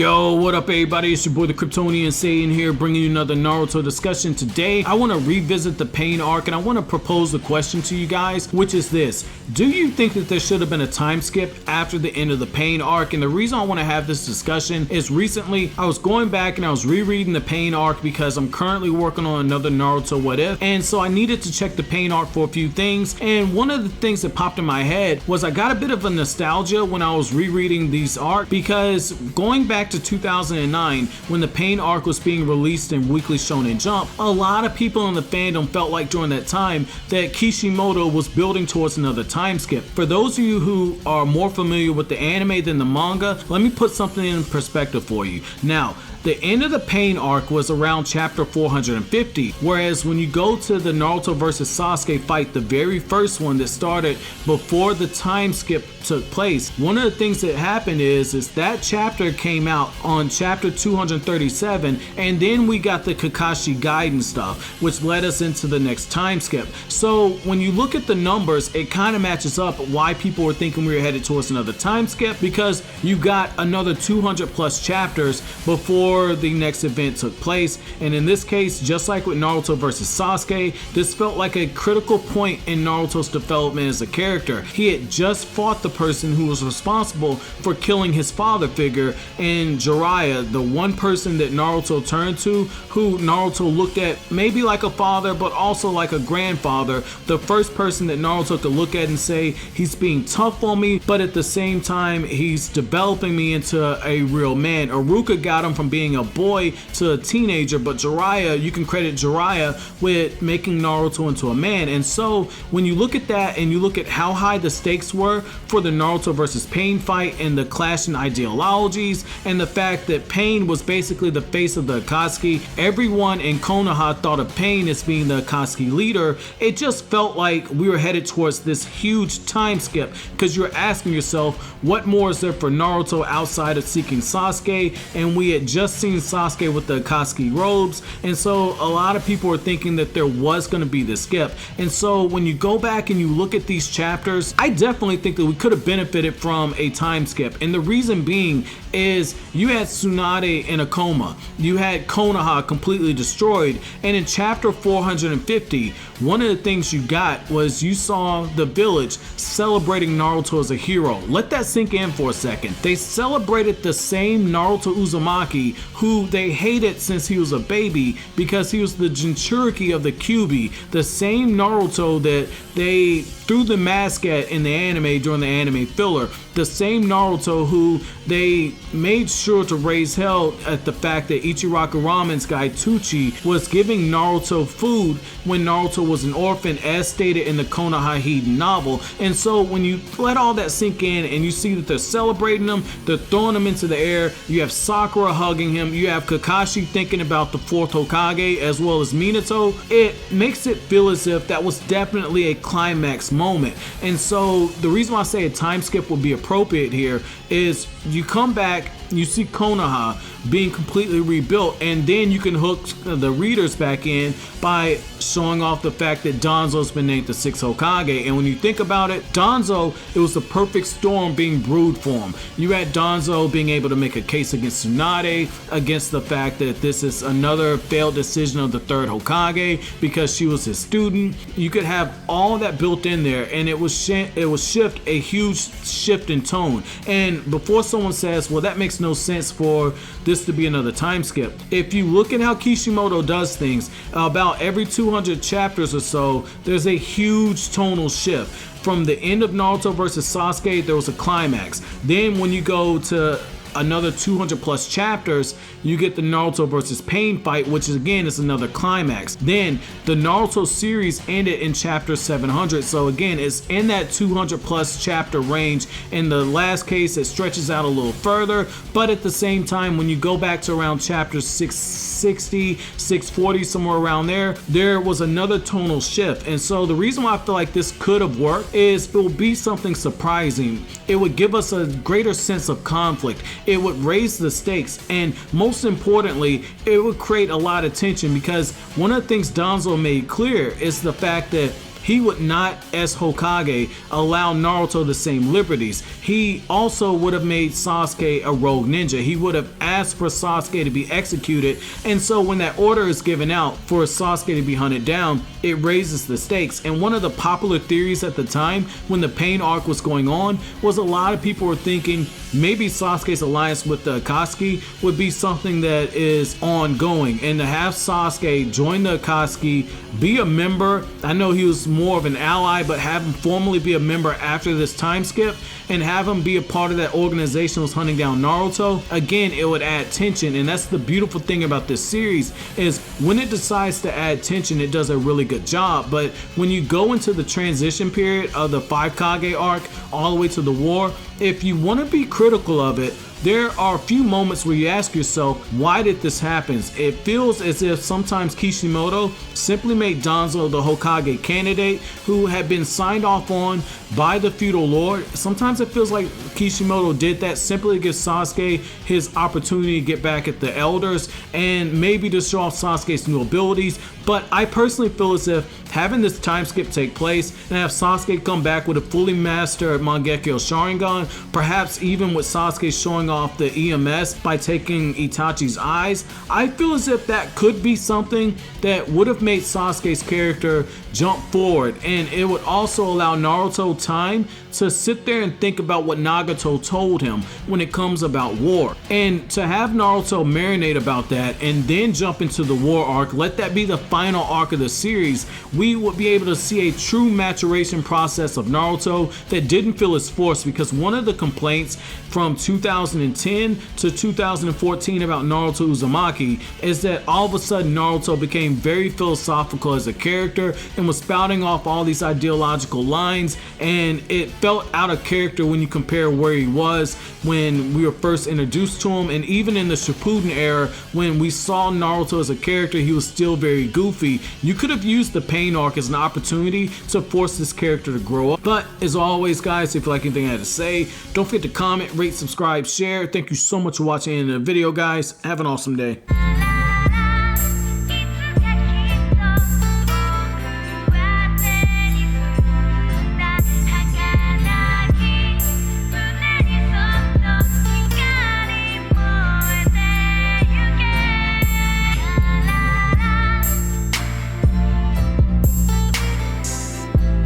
Yo, what up everybody, it's your boy the Kryptonian Saiyan here, bringing you another Naruto discussion. Today, I want to revisit the Pain arc and I want to propose a question to you guys, which is this. Do you think that there should have been a time skip after the end of the Pain arc? And the reason I want to have this discussion is recently I was going back and I was rereading the Pain arc because I'm currently working on another Naruto What If, and so I needed to check the Pain arc for a few things. And one of the things that popped in my head was I got a bit of a nostalgia when I was rereading these arcs, because going back to 2009 when the Pain arc was being released in Weekly Shonen Jump, a lot of people in the fandom felt like during that time that Kishimoto was building towards another time skip. For those of you who are more familiar with the anime than the manga, let me put something in perspective for you. Now, the end of the Pain arc was around chapter 450, whereas when you go to the Naruto vs Sasuke fight, the very first one that started before the time skip took place, one of the things that happened is that chapter came out on chapter 237, and then we got the Kakashi Gaiden stuff, which led us into the next time skip. So when you look at the numbers, it kind of matches up why people were thinking we were headed towards another time skip, because you got another 200 plus chapters before the next event took place. And in this case, just like with Naruto vs Sasuke, this felt like a critical point in Naruto's development as a character. He had just fought the person who was responsible for killing his father figure in Jiraiya, the one person that Naruto turned to, who Naruto looked at maybe like a father but also like a grandfather, the first person that Naruto could look at and say, he's being tough on me, but at the same time he's developing me into a real man. Iruka got him from being a boy to a teenager, but Jiraiya, you can credit Jiraiya with making Naruto into a man. And so when you look at that and you look at how high the stakes were for the Naruto versus Pain fight and the clash in ideologies, and the fact that Pain was basically the face of the Akatsuki, everyone in Konoha thought of Pain as being the Akatsuki leader, it just felt like we were headed towards this huge time skip, because you're asking yourself, what more is there for Naruto outside of seeking Sasuke? And we had just seen Sasuke with the Akatsuki robes, and so a lot of people were thinking that there was going to be this skip. And so when you go back and you look at these chapters, I definitely think that we could have benefited from a time skip. And the reason being is you had Tsunade in a coma, you had Konoha completely destroyed, and in chapter 450, one of the things you got was you saw the village celebrating Naruto as a hero. Let that sink in for a second. They celebrated the same Naruto Uzumaki who they hated since he was a baby because he was the Jinchuriki of the Kyuubi, the same Naruto that they threw the mask at in the anime during the anime filler, the same Naruto who they made sure to raise hell at the fact that Ichiraku Ramen's guy Tucci was giving Naruto food when Naruto was an orphan, as stated in the Konoha Hiden novel. And so when you let all that sink in and you see that they're celebrating him, they're throwing him into the air, you have Sakura hugging him, you have Kakashi thinking about the fourth Hokage as well as Minato, it makes it feel as if that was definitely a climax moment. And so the reason why I say a time skip would be appropriate here is you come back, you see Konoha being completely rebuilt, and then you can hook the readers back in by showing off the fact that Danzo's been named the 6th Hokage. And when you think about it, Danzo, it was the perfect storm being brewed for him. You had Danzo being able to make a case against Tsunade, against the fact that this is another failed decision of the 3rd Hokage because she was his student. You could have all that built in there, and it was shift a huge shift in tone. And before someone says, well, that makes no sense for this to be another time skip, if you look at how Kishimoto does things, about every 200 chapters or so, there's a huge tonal shift. From the end of Naruto vs Sasuke, there was a climax. Then when you go to another 200 plus chapters, you get the Naruto versus Pain fight, which is again is another climax. Then the Naruto series ended in chapter 700, so again it's in that 200 plus chapter range. In the last case it stretches out a little further, but at the same time when you go back to around chapter 660, 640, somewhere around there was another tonal shift. And so the reason why I feel like this could have worked is it will be something surprising. It would give us a greater sense of conflict. It would raise the stakes, and most importantly, it would create a lot of tension, because one of the things Danzo made clear is the fact that he would not, as Hokage, allow Naruto the same liberties. He also would have made Sasuke a rogue ninja. He would have asked for Sasuke to be executed, and so when that order is given out for Sasuke to be hunted down, it raises the stakes. And one of the popular theories at the time when the Pain arc was going on was a lot of people were thinking maybe Sasuke's alliance with the Akatsuki would be something that is ongoing, and to have Sasuke join the Akatsuki, be a member, I know he was more of an ally, but have him formally be a member after this time skip and have him be a part of that organization that was hunting down Naruto, again, it would add tension. And that's the beautiful thing about this series, is when it decides to add tension, it does a really good job. But when you go into the transition period of the 5 Kage arc all the way to the war, if you want to be critical of it, there are a few moments where you ask yourself, why did this happen? It feels as if sometimes Kishimoto simply made Danzo the Hokage candidate who had been signed off on by the feudal lord. Sometimes it feels like Kishimoto did that simply to give Sasuke his opportunity to get back at the elders and maybe to show off Sasuke's new abilities. But I personally feel as if having this time skip take place and have Sasuke come back with a fully mastered Mangekyo Sharingan, perhaps even with Sasuke showing off the EMS by taking Itachi's eyes, I feel as if that could be something that would have made Sasuke's character jump forward, and it would also allow Naruto time to sit there and think about what Nagato told him when it comes about war, and to have Naruto marinate about that and then jump into the war arc, let that be the final arc of the series, we would be able to see a true maturation process of Naruto that didn't feel as forced. Because one of the complaints from 2010 to 2014 about Naruto Uzumaki is that all of a sudden Naruto became very philosophical as a character and was spouting off all these ideological lines, and it felt out of character when you compare where he was when we were first introduced to him, and even in the Shippuden era when we saw Naruto as a character, he was still very goofy. You could have used the Pain arc as an opportunity to force this character to grow up. But as always, guys, if you like anything I had to say, don't forget to comment, rate, subscribe, share. Thank you so much for watching the video, guys. Have an awesome day.